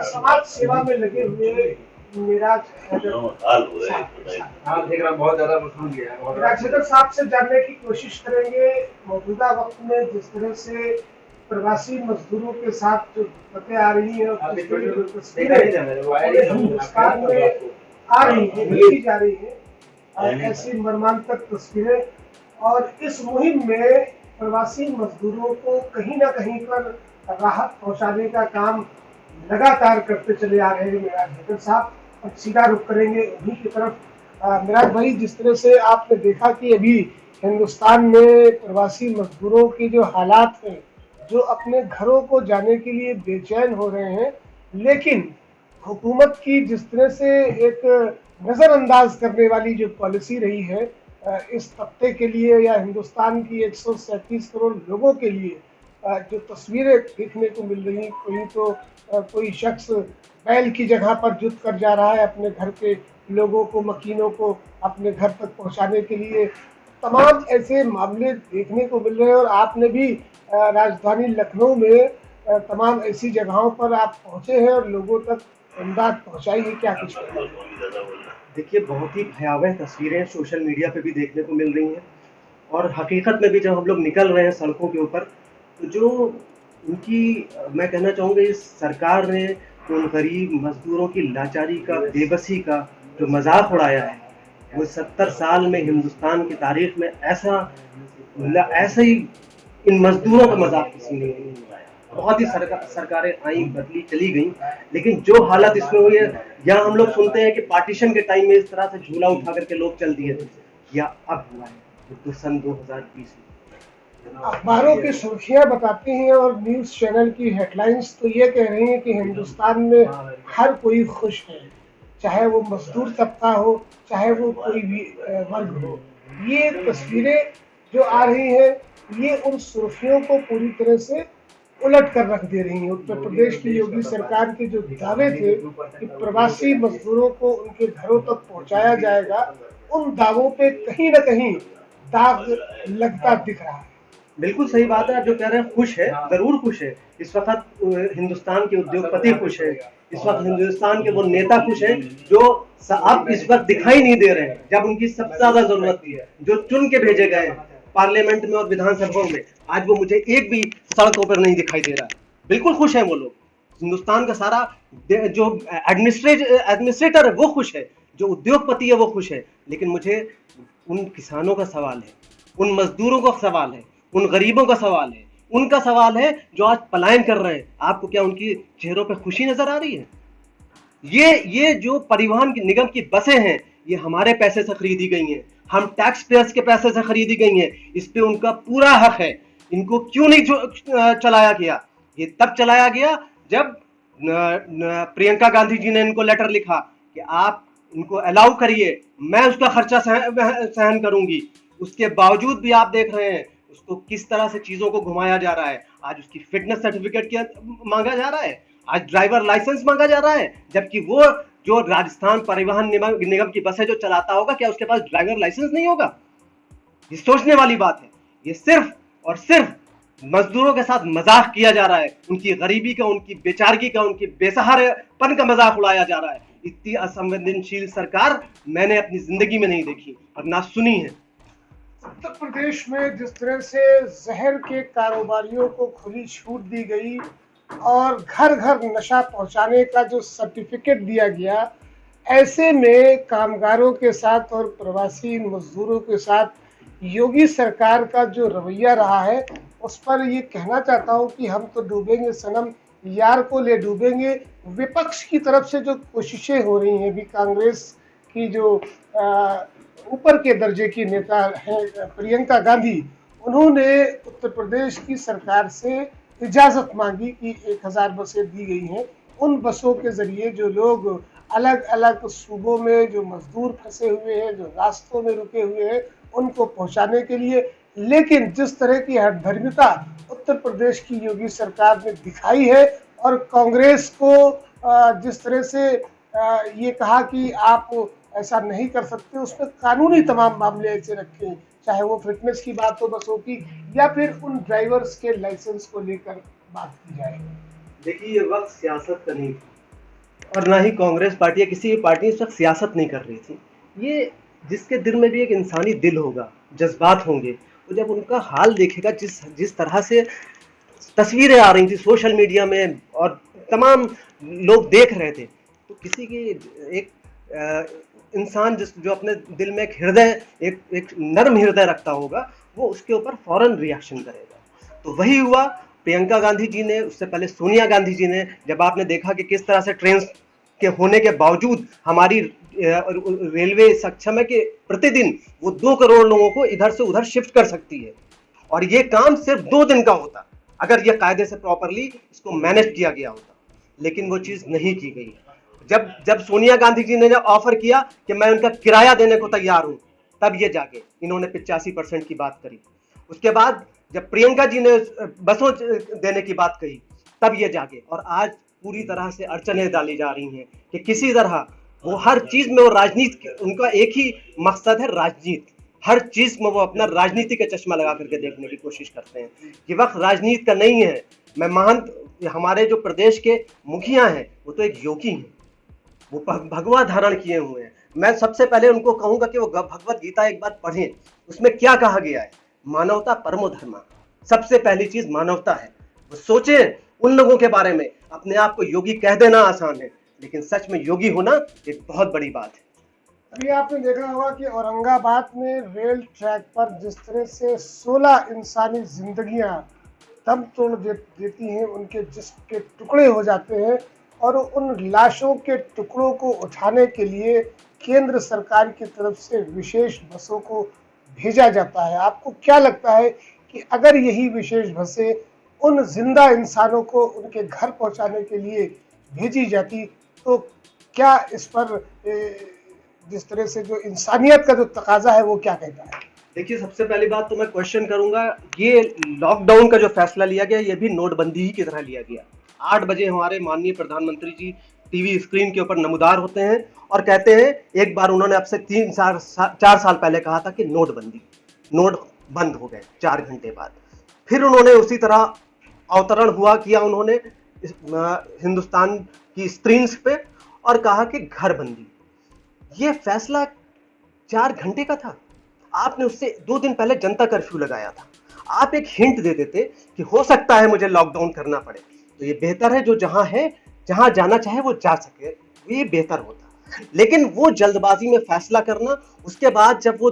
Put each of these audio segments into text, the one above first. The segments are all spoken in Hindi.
समाज सेवा में लगे हुए मेराज हैदर साहब से जानने की कोशिश करेंगे मौजूदा वक्त में जिस तरह से प्रवासी मजदूरों के साथ जो दिक्कतें आ रही है और हिंदुस्तान में आ रही है, देखी जा रही है ऐसी मर्मांतक तस्वीरें, और इस मुहिम में प्रवासी मजदूरों को कहीं ना कहीं पर राहत पहुंचाने का काम लगातार करते चले आ रहे हैं मेराज हैदर साहब। अब सीधा रुख करेंगे उन्हीं की तरफ। मेराज भाई, जिस तरह से आपने देखा कि अभी हिंदुस्तान में प्रवासी मजदूरों की जो हालात हैं, जो अपने घरों को जाने के लिए बेचैन हो रहे हैं, लेकिन हुकूमत की जिस तरह से एक नज़रअंदाज करने वाली जो पॉलिसी रही है इस तबके के लिए या हिंदुस्तान की 137 करोड़ लोगों के लिए, जो तस्वीरें देखने को मिल रही, कहीं तो कोई शख्स बैल की जगह पर जुट कर जा रहा है अपने घर के लोगों को, मकीनों को अपने घर तक पहुंचाने के लिए, तमाम ऐसे मामले देखने को मिल रहे हैं। और आपने भी राजधानी लखनऊ में तमाम ऐसी जगहों पर आप पहुंचे हैं और लोगों तक इमदाद पहुंचाई है, क्या कुछ? देखिए, बहुत ही भयावह तस्वीरें सोशल मीडिया पे भी देखने को मिल रही हैं, और हकीकत में भी जब हम लोग निकल रहे हैं सड़कों के ऊपर, तो जो उनकी, मैं कहना चाहूँगा, इस सरकार ने उन गरीब मजदूरों की लाचारी का, बेबसी का जो मजाक उड़ाया है, वो 70 साल में हिंदुस्तान की तारीख में ऐसा ही इन मजदूरों का मजाक किसी ने नहीं उड़ाया। बहुत ही सरकारें आई, बदली, चली गई, लेकिन जो हालत इसमें हुई है, या हम लोग सुनते हैं कि पार्टीशन के टाइम में इस तरह से झूला उठा करके लोग चल दिए थे, या अब हुआ है तो सन 2020 में। अखबारों की सुर्खियां बताती हैं और न्यूज चैनल की हेडलाइंस तो ये कह रही हैं कि हिंदुस्तान में हर कोई खुश है, चाहे वो मजदूर तबका हो, चाहे वो कोई भी वर्ग हो। ये तस्वीरें जो आ रही हैं, ये उन सुर्खियों को पूरी तरह से उलट कर रख दे रही हैं। उत्तर प्रदेश की योगी सरकार के जो दावे थे कि प्रवासी मजदूरों को उनके घरों तक पहुंचाया जाएगा, उन दावों पे कहीं ना कहीं दाग लगता दिख रहा है। बिल्कुल सही बात है, आप जो कह रहे हैं, खुश है, जरूर खुश है। इस वक्त हिंदुस्तान के उद्योगपति खुश है, इस वक्त हिंदुस्तान के वो नेता खुश हैं जो अब इस वक्त दिखाई नहीं दे रहे हैं, जब उनकी सबसे ज्यादा जरूरत थी, जो चुन के भेजे गए पार्लियामेंट में और विधानसभा में, आज वो मुझे एक भी सड़कों पर नहीं दिखाई दे रहा है। बिल्कुल खुश है वो लोग, हिंदुस्तान का सारा जो एडमिनिस्ट्रेटर है वो खुश है, जो उद्योगपति है वो खुश है, लेकिन मुझे उन किसानों का सवाल है, उन मजदूरों का सवाल है, उन गरीबों का सवाल है, उनका सवाल है जो आज पलायन कर रहे हैं। आपको क्या उनकी चेहरों पे खुशी नजर आ रही है? ये जो परिवहन निगम की बसें हैं, ये हमारे पैसे से खरीदी गई हैं, हम टैक्स पेयर्स के पैसे से खरीदी गई हैं, इस पे उनका पूरा हक है। इनको क्यों नहीं चलाया गया? ये तब चलाया गया जब प्रियंका गांधी जी ने इनको लेटर लिखा कि आप इनको अलाउ करिए, मैं उसका खर्चा सहन करूंगी। उसके बावजूद भी आप देख रहे हैं उसको किस तरह से चीजों को घुमाया जा रहा है। आज उसकी फिटनेस सर्टिफिकेट क्या मांगा जा रहा है, आज ड्राइवर लाइसेंस मांगा जा रहा है, जबकि वो जो राजस्थान परिवहन निगम की बसें जो चलाता होगा, क्या उसके पास ड्राइवर लाइसेंस नहीं होगा? ये सोचने वाली बात है। ये सिर्फ और सिर्फ मजदूरों के साथ मजाक किया जा रहा है, उनकी गरीबी का, उनकी बेचारगी का, उनकी बेसहारेपन का मजाक उड़ाया जा रहा है। इतनी असंवेदनशील सरकार मैंने अपनी जिंदगी में नहीं देखी और ना सुनी है। उत्तर प्रदेश में जिस तरह से जहर के कारोबारियों को खुली छूट दी गई और घर घर नशा पहुंचाने का जो सर्टिफिकेट दिया गया, ऐसे में कामगारों के साथ और प्रवासी मजदूरों के साथ योगी सरकार का जो रवैया रहा है, उस पर ये कहना चाहता हूँ कि हम तो डूबेंगे सनम, यार को ले डूबेंगे। विपक्ष की तरफ से जो कोशिशें हो रही हैं, भी कांग्रेस की जो ऊपर के दर्जे की नेता हैं प्रियंका गांधी, उन्होंने उत्तर प्रदेश की सरकार से इजाज़त मांगी कि 1000 बसें दी गई हैं, उन बसों के ज़रिए जो लोग अलग अलग सूबों में जो मजदूर फंसे हुए हैं, जो रास्तों में रुके हुए हैं, उनको पहुंचाने के लिए। लेकिन जिस तरह की हठधर्मिता उत्तर प्रदेश की योगी सरकार ने दिखाई है और कांग्रेस को जिस तरह से ये कहा कि आप ऐसा नहीं कर सकते, उस पर कानूनी तमाम मामले ऐसे रखे, चाहे वो फिटनेस की बात हो बसों की, या फिर उन ड्राइवर्स के लाइसेंस को लेकर बात की जाए। देखिए, ये वक्त सियासत का नहीं, और ना ही कांग्रेस पार्टी या किसी भी पार्टी इस वक्त सियासत नहीं कर रही थी। ये जिसके दिल में भी एक इंसानी दिल होगा, जज्बात होंगे, तो जब उनका हाल देखेगा, जिस जिस तरह से तस्वीरें आ रही थी सोशल मीडिया में और तमाम लोग देख रहे थे, तो किसी की एक इंसान जो अपने दिल में एक हृदय, एक नर्म हृदय रखता होगा, वो उसके ऊपर फौरन रिएक्शन करेगा। तो वही हुआ। प्रियंका गांधी जी ने, उससे पहले सोनिया गांधी जी ने, जब आपने देखा कि किस तरह से ट्रेन के होने के बावजूद हमारी रेलवे सक्षम है कि प्रतिदिन वो 2 करोड़ लोगों को इधर से उधर शिफ्ट कर सकती है, और ये काम सिर्फ 2 दिन का होता अगर ये कायदे से प्रॉपरली इसको मैनेज किया गया होता, लेकिन वो चीज नहीं की गई। जब जब सोनिया गांधी जी ने ऑफर किया कि मैं उनका किराया देने को तैयार हूं, तब ये जाके इन्होंने 85% की बात करी। उसके बाद जब प्रियंका जी ने बसों देने की बात कही, तब ये जागे। और आज पूरी तरह से अड़चने डाली जा रही हैं कि किसी तरह वो हर चीज में वो राजनीति, उनका एक ही मकसद है राजनीति। हर चीज में वो अपना राजनीति का चश्मा लगा करके देखने की कोशिश करते हैं। ये वक्त राजनीति का नहीं है। मैं महंत, हमारे जो प्रदेश के मुखिया हैं, वो तो एक योगी हैं, वो भगवा धारण किए हुए हैं। मैं सबसे पहले उनको कहूंगा कि वो भगवत गीता एक बार पढ़ें। उसमें क्या कहा गया है? मानवता परमो धर्मा। सबसे पहली चीज मानवता है। वो सोचें उन लोगों के बारे में। अपने आप को योगी कह देना आसान है, लेकिन सच में योगी होना एक बहुत बड़ी बात है। अभी आपने देखा होगा कि औरंगाबाद में रेल ट्रैक पर जिस तरह से 16 इंसानी जिंदगियां दम तोड़ देती हैं, उनके जिस्म के टुकड़े हो जाते हैं, और उन लाशों के टुकड़ों को उठाने के लिए केंद्र सरकार की तरफ से विशेष बसों को भेजा जाता है। आपको क्या लगता है कि अगर यही विशेष बसें उन जिंदा इंसानों को उनके घर पहुंचाने के लिए भेजी जाती, तो क्या इस पर जिस तरह से जो इंसानियत का जो तकाजा है वो क्या कहता है? देखिए, सबसे पहली बात तो मैं क्वेश्चन करूंगा, ये लॉकडाउन का जो फैसला लिया गया, ये भी नोटबंदी ही की तरह लिया गया। 8 बजे हमारे माननीय प्रधानमंत्री जी टीवी स्क्रीन के ऊपर नमूदार होते हैं और कहते हैं, एक बार उन्होंने अब से 4 साल पहले कहा था कि नोटबंदी, नोट बंद हो गए 4 घंटे बाद। फिर उन्होंने उसी तरह अवतरण हुआ किया उन्होंने हिंदुस्तान की स्क्रीन पे और कहा कि घर बंदी। ये फैसला 4 घंटे का था। आपने उससे 2 दिन पहले जनता कर्फ्यू लगाया था। आप एक हिंट दे देते कि हो सकता है मुझे लॉकडाउन करना पड़े, तो ये बेहतर है जो जहां है, जहां जाना चाहे वो जा सके, ये बेहतर होता। लेकिन वो जल्दबाजी में फैसला करना, उसके बाद जब वो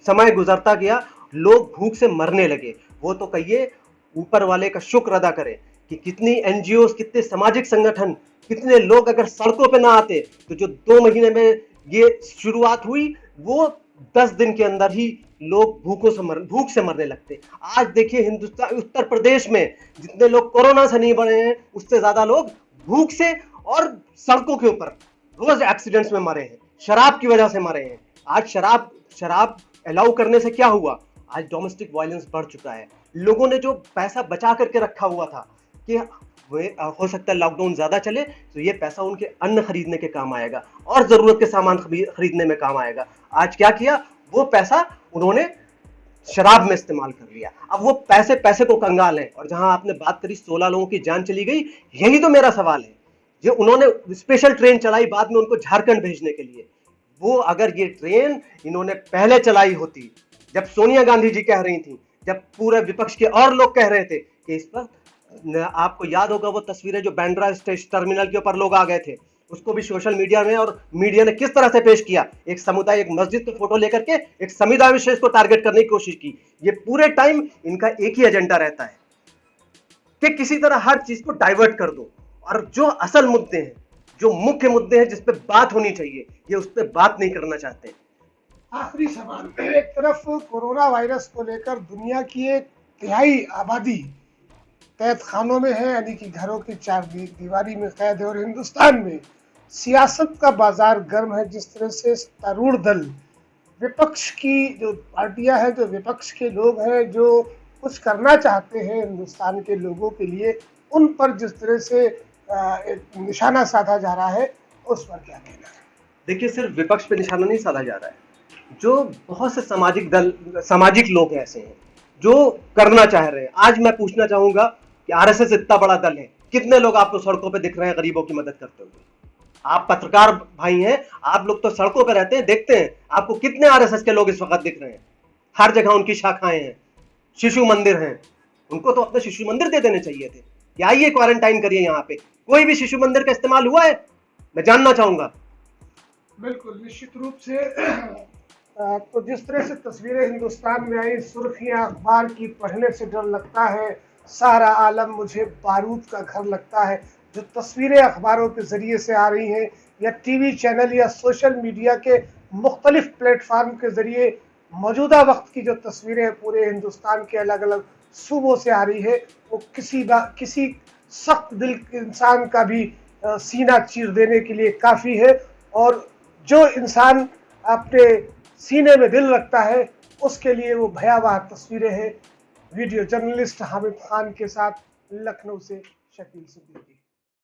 समय गुजरता गया, लोग भूख से मरने लगे। वो तो कहिए ऊपर वाले का शुक्र अदा करें कि कितनी एनजीओ, कितने सामाजिक संगठन, कितने लोग अगर सड़कों पे ना आते, तो जो 2 महीने में ये शुरुआत हुई, वो 10 दिन के अंदर ही लोग भूख से मरने लगते। आज देखिए हिंदुस्तान, उत्तर प्रदेश में जितने लोग कोरोना से नहीं मरे हैं, उससे ज्यादा लोग भूख से और सड़कों के ऊपर रोज एक्सीडेंट्स में मरे हैं, शराब की वजह से मरे हैं। आज शराब अलाउ करने से क्या हुआ? आज डोमेस्टिक वायलेंस बढ़ चुका है। लोगों ने जो पैसा बचा करके रखा हुआ था कि हो सकता है लॉकडाउन ज्यादा चले, तो ये पैसा उनके अन्न खरीदने के काम आएगा और जरूरत के सामान खरीदने में काम आएगा। आज क्या किया? वो पैसा उन्होंने शराब में इस्तेमाल कर लिया। अब वो पैसे को कंगाल है। और जहां आपने बात करी 16 लोगों की जान चली गई, यही तो मेरा सवाल है। जो उन्होंने स्पेशल ट्रेन चलाई बाद में उनको झारखंड भेजने के लिए, वो अगर ये ट्रेन इन्होंने पहले चलाई होती, जब सोनिया गांधी जी कह रही थी, जब पूरे विपक्ष के और लोग कह रहे थे कि इस पर, आपको याद होगा वो तस्वीरें जो बांद्रा टर्मिनल के ऊपर लोग आ गए थे, उसको भी सोशल मीडिया में और मीडिया ने किस तरह से पेश किया। एक समुदाय, एक मस्जिद की फोटो लेकर के एक समुदाय विशेष को टारगेट करने की कोशिश की। ये पूरे टाइम इनका एक ही एजेंडा रहता है कि किसी तरह हर चीज को डाइवर्ट कर दो, और जो असल मुद्दे हैं, जो मुख्य मुद्दे हैं जिस पे बात होनी चाहिए, ये उस पर बात नहीं करना चाहते। आखिरी सवाल, एक तरफ कोरोना वायरस को लेकर दुनिया की 1/3 आबादी कैद खानों में है, यानी कि घरों की 4 दीवारी में कैद है, और हिंदुस्तान में सियासत का बाजार गर्म है। जिस तरह से तरूण दल, विपक्ष की जो पार्टियां हैं, जो विपक्ष के लोग हैं, जो कुछ करना चाहते हैं हिंदुस्तान के लोगों के लिए, उन पर जिस तरह से एक निशाना साधा जा रहा है, उस पर क्या कहना है? देखिए, सिर्फ विपक्ष पे निशाना नहीं साधा जा रहा है, जो बहुत से सामाजिक लोग ऐसे हैं जो करना चाह रहे हैं। आज मैं पूछना चाहूंगा कि आरएसएस इतना बड़ा दल है, कितने लोग आपको सड़कों पे दिख रहे हैं गरीबों की मदद करते हुए? आप पत्रकार भाई हैं, आप लोग तो सड़कों पर रहते हैं, देखते हैं आपको कितने आरएसएस के लोग इस वक्त दिख रहे हैं, हर जगह उनकी शाखाएं हैं, शिशु मंदिर हैं। उनको तो अपने शिशु मंदिर दे देने चाहिए थे कि आइए क्वारंटाइन करिए। यहाँ पे कोई भी शिशु मंदिर का इस्तेमाल हुआ है? मैं जानना चाहूंगा। बिल्कुल, निश्चित रूप से तो जिस तरह से तस्वीरें हिंदुस्तान में आई, सुर्खियां अखबार की पढ़ने से डर लगता है, सारा आलम मुझे बारूद का घर लगता है, जो तस्वीरें अखबारों के ज़रिए से आ रही हैं या टीवी चैनल या सोशल मीडिया के मुख्तलिफ प्लेटफार्म के ज़रिए मौजूदा वक्त की जो तस्वीरें पूरे हिंदुस्तान के अलग अलग सूबों से आ रही है, वो किसी सख्त दिल इंसान का भी सीना चीर देने के लिए काफ़ी है। और जो इंसान अपने सीने में दिल रखता है, उसके लिए वो भयावह तस्वीरें हैं। वीडियो जर्नलिस्ट हामिद खान के साथ लखनऊ से शकील सिद्दीकी।